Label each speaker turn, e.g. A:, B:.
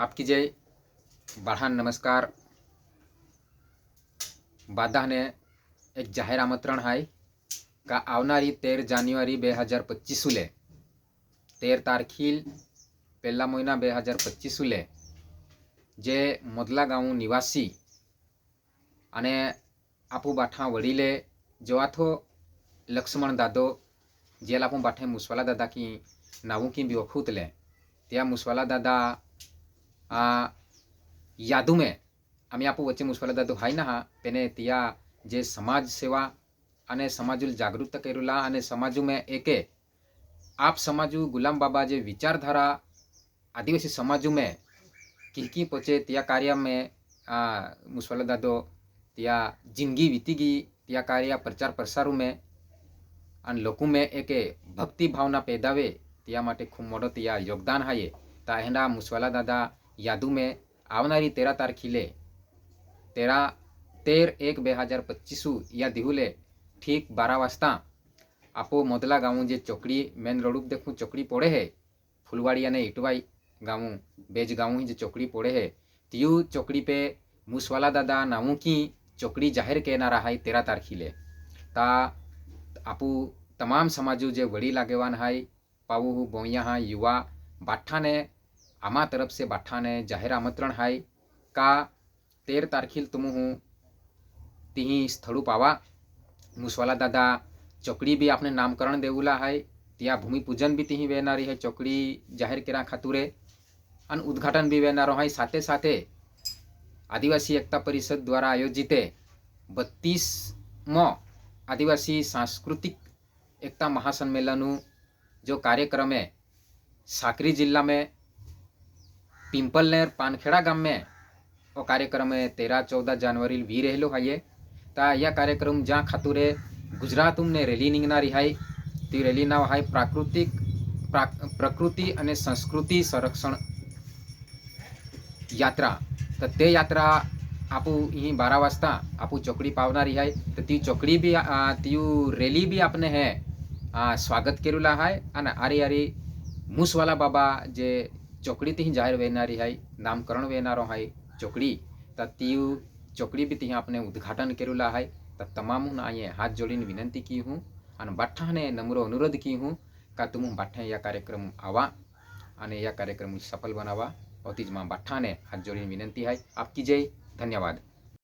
A: आपकी जय बाढ़ान नमस्कार। बाधाने एक जाहिर आमंत्रण है का आवनारी 13 जान्युआरी 2025 ले 13 तारखील पहला महीना 2025 ले जे मोदला गाँव निवासी अने आपू बाठा वडीले जवाथो लक्ष्मण दादो जेल आपू बाठे मुसवाला दादा की नावू की भी वखूत ले त्या मुसवाला दादा यादू में आम्ही आपू वच्चे मुसवाला दादो हाय ना पेने त्या जे समाज सेवा अने समाजुल जागृत करेला अने समाजू में एके आप समाजू गुलाम बाबा जे विचारधारा आदिवासी समाजू में की पोचे त्या कार्य में मुसवाला दादो त्या जिंदगी वीतीगी त्या कार्य प्रचार प्रसारू में अन लोकू में एके भक्ति भावना पैदावे त्या माटे खूब मोटो त्या योगदान है। ता हेना मुसवाला दादा यादू में आवनारी 13 तारखीले 13/1/2025 या दिहुले ठीक 12 वाजता आपो मोदला गाँव जे चौकड़ी मेन रोड देखूँ चौकड़ी पड़े है फुलवाड़ी ने इटवाई गाँव बेज गाँव ही जो चौकड़ी पड़े है त्यू चौकड़ी पे मुसवाला दादा नामू की चौकड़ी जाहिर के ना रहा है 13 तारखीले। ता आपू तमाम समाजू जे वड़ी लागेवान है पाऊ बोइया हाँ युवा बाठा ने आमा तरफ से बाठा ने जाहिर आमंत्रण है का 13 तारखील तुम हूँ तीही स्थळू पावा मुसवाला दादा चौकड़ी भी आपने नामकरण देवला है त्या भूमि पूजन भी तीही वेनारी है चौकड़ी जाहिर केरा खातुरे अन उद्घाटन भी वेनारो है। साथे साथे आदिवासी एकता परिषद द्वारा आयोजित 32मो आदिवासी सांस्कृतिक एकता महासम्मेलन जो कार्यक्रम है साकरी जिला में पिंपलनेर पानखेड़ा गाम में वो कार्यक्रम में 13-14 जनवरी वी रहेलो है। ता यह कार्यक्रम जहाँ खातुरे गुजरात ने रैली निघनारी है ती रैली नाव है प्रकृति अने संस्कृति संरक्षण यात्रा। तो ते यात्रा आपू यही 12 वाजता आपू चौकड़ी पावनारी है। तो ती चौकड़ी भी त्यू रैली भी आपने है स्वागत करेला है अने आरी आरी मुसवाला बाबा जे चौकड़ी तीही जाहिर वेनारी है नामकरण वेनारो है चौकड़ी तो त्यू चौकड़ी भी तीही आपने उद्घाटन करेला है। तो तमाम हूँ आइए हाथ जोड़ीने विनंती की हूँ अने बाठा ने नम्र अनुरोध की हूँ का तुम बाठे यह कार्यक्रम आवा अने यह कार्यक्रम सफल बनावा और तीज माँ बाठा ने हाथ जोड़ीने विनंती है। आपकी जय, धन्यवाद।